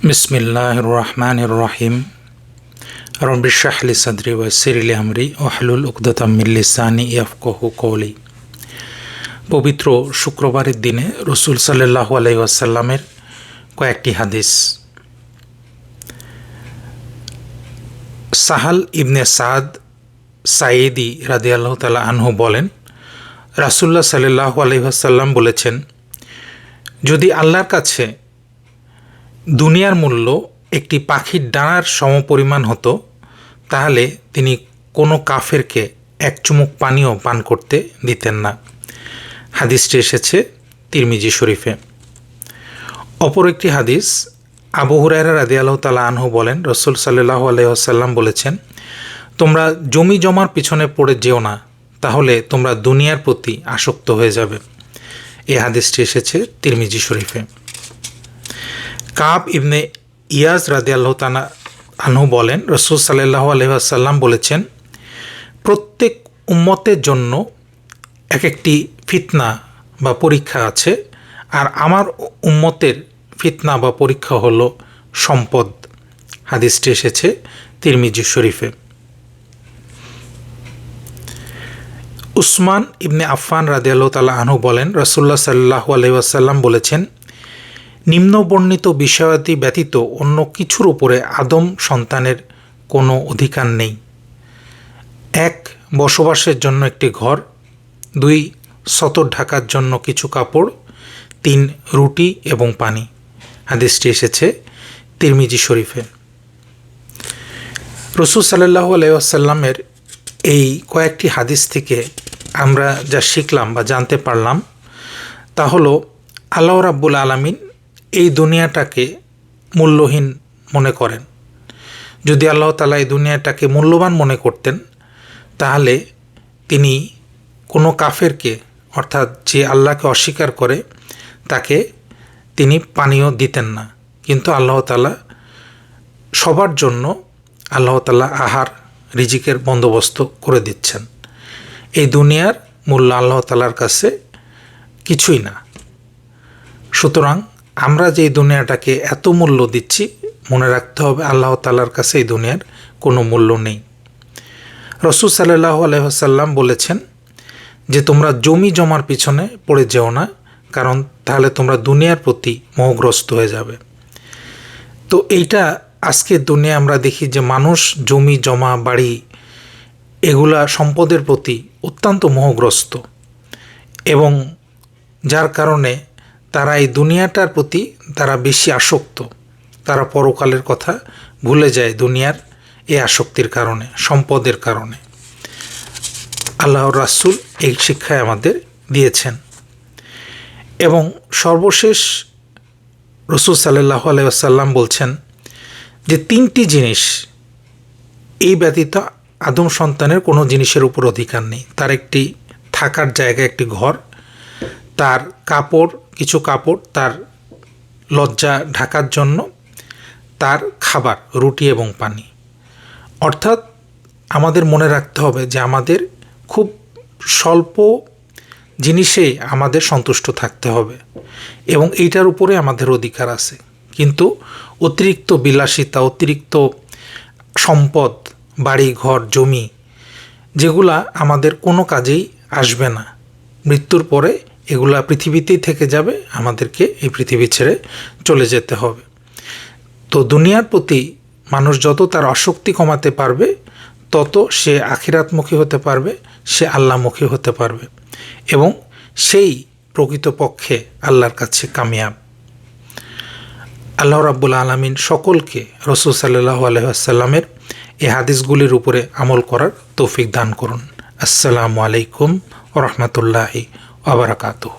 বিসমিল্লাহির রহমানির রহিম। রব্বি ইশরাহ লি সাদরি ওয়া ইয়াসসির লি আমরি ওয়াহলুল উকদাতাম মিন লিসানি ইয়াফকাহু কওলি। পবিত্র শুক্রবারের দিনে রাসূল সাল্লাল্লাহু আলাইহি ওয়াসাল্লামের কয়েকটি হাদিস। সাহাল ইবনে সাদ সাঈদী রাদিয়াল্লাহু তাআলা আনহু বলেন, রাসূলুল্লাহ সাল্লাল্লাহু আলাইহি ওয়াসাল্লাম বলেছেন, যদি আল্লাহর কাছে দুনিয়ার মূল্য একটি পাখির ডানার সমপরিমাণ হতো, তাহলে তিনি কোনো কাফেরকে এক চুমুক পানিও পান করতে দিতেন না। হাদিসটি এসেছে তিরমিজি শরীফে। অপর একটি হাদিস, আবু হুরায়রা রাদিয়াল্লাহু তাআলা আনহু বলেন, রাসূল সাল্লাল্লাহু আলাইহি ওয়াসাল্লাম বলেছেন, তোমরা জমি জমার পিছনে পড়ে যেও না, তাহলে তোমরা দুনিয়ার প্রতি আসক্ত হয়ে যাবে। এই হাদিসটি এসেছে তিরমিজি শরীফে। কাব ইবনে ইয়াজ রাদিয়াল্লাহু তাআলা আনহু বলেন, রাসূল সাল্লাল্লাহু আলাইহি ওয়াসাল্লাম বলেছেন, প্রত্যেক উম্মতের জন্য এক একটি ফিতনা বা পরীক্ষা আছে, আর আমার উম্মতের ফিতনা বা পরীক্ষা হলো সম্পদ। হাদিসটি এসেছে তিরমিজি শরীফে। উসমান ইবনে আফফান রাদিয়াল্লাহু তাআলা আনহু বলেন, রাসূলুল্লাহ সাল্লাল্লাহু আলাইহি ওয়াসাল্লাম বলেছেন, নিম্নবর্ণিত বিষয়াদি ব্যতীত অন্য কিছুর উপরে আদম সন্তানের কোনো অধিকার নেই। 1. বসবাসের জন্য একটি ঘর, 2. সতর ঢাকার জন্য কিছু কাপড়, 3. রুটি এবং পানি। হাদিসটি এসেছে তিরমিজি শরীফে। রাসূল সাল্লাল্লাহু আলাইহি ওয়াসাল্লামের এই কয়েকটি হাদিস থেকে আমরা যা শিখলাম বা জানতে পারলাম, তা হলো আল্লাহ রাব্বুল আলামিন এই দুনিয়াটাকে মূল্যহীন মনে করেন। যদি আল্লাহ তাআলা এই দুনিয়াটাকে মূল্যবান মনে করতেন, তাহলে তিনি কোনো কাফেরকে, অর্থাৎ যে আল্লাহকে অস্বীকার করে, তাকে তিনি পানীয় দিতেন না। কিন্তু আল্লাহ তাআলা সবার জন্য আল্লাহ তাআলা আহার রিজিকের বন্দোবস্ত করে দিচ্ছেন। এই দুনিয়ার মূল্য আল্লাহ তাআলার কাছে কিছুই না। সুতরাং আমরা যে দুনিয়াটাকে এত মূল্য দিচ্ছি, মনে রাখতে হবে আল্লাহ তাআলার কাছে এই দুনিয়ার কোনো মূল্য নেই। রাসূল সাল্লাল্লাহু আলাইহি ওয়াসাল্লাম বলেছেন যে তোমরা জমি জমার পিছনে পড়ে যেও না, কারণ তাহলে তোমরা দুনিয়ার প্রতি মোহগ্রস্ত হয়ে যাবে। তো এইটা আজকের দুনিয়া আমরা দেখি যে মানুষ জমি জমা বাড়ি এগুলা সম্পদের প্রতি অত্যন্ত মোহগ্রস্ত, এবং যার কারণে তারা এই দুনিয়াটার প্রতি তারা বেশি আসক্ত। তারা পরকালের কথা ভুলে যায় দুনিয়ার এই আসক্তির কারণে, সম্পদের কারণে। আল্লাহর রাসূল এই শিক্ষায় আমাদের দিয়েছেন। এবং সর্বশেষ রাসূল সাল্লাল্লাহু আলাইহি ওয়াসাল্লাম বলছেন যে 3টি জিনিস, এই ব্যতীত আদম সন্তানের কোনো জিনিসের উপর অধিকার নেই। তার একটি থাকার জায়গা, একটি ঘর, তার কাপড়, কিছু কাপড়, তার লজ্জা ঢাকার জন্য, তার খাবার, রুটি এবং পানি। অর্থাৎ আমাদের মনে রাখতে হবে যে আমাদের খুব স্বল্প জিনিসেই আমাদের সন্তুষ্ট থাকতে হবে, এবং এইটার উপরে আমাদের অধিকার আছে। কিন্তু অতিরিক্ত বিলাসিতা, অতিরিক্ত সম্পদ, বাড়ি ঘর জমি, যেগুলা আমাদের কোনো কাজেই আসবে না, মৃত্যুর পরে এগুলা পৃথিবীতেই থেকে যাবে, আমাদেরকে এই পৃথিবী ছেড়ে চলে যেতে হবে। তো দুনিয়ার প্রতি মানুষ যত তার আসক্তি কমাতে পারবে, তত সে আখিরাতমুখী হতে পারবে, সে আল্লাহমুখী হতে পারবে, এবং সেই প্রকৃতপক্ষে আল্লাহর কাছে কামিয়াব। আল্লাহ রাব্বুল আলামিন সকলকে রাসূল সাল্লাল্লাহু আলাইহি ওয়াসাল্লামের এই হাদিসগুলির উপরে আমল করার তৌফিক দান করুন। আসসালামু আলাইকুম ওয়া রাহমাতুল্লাহি ওয়া বারাকাতুহু।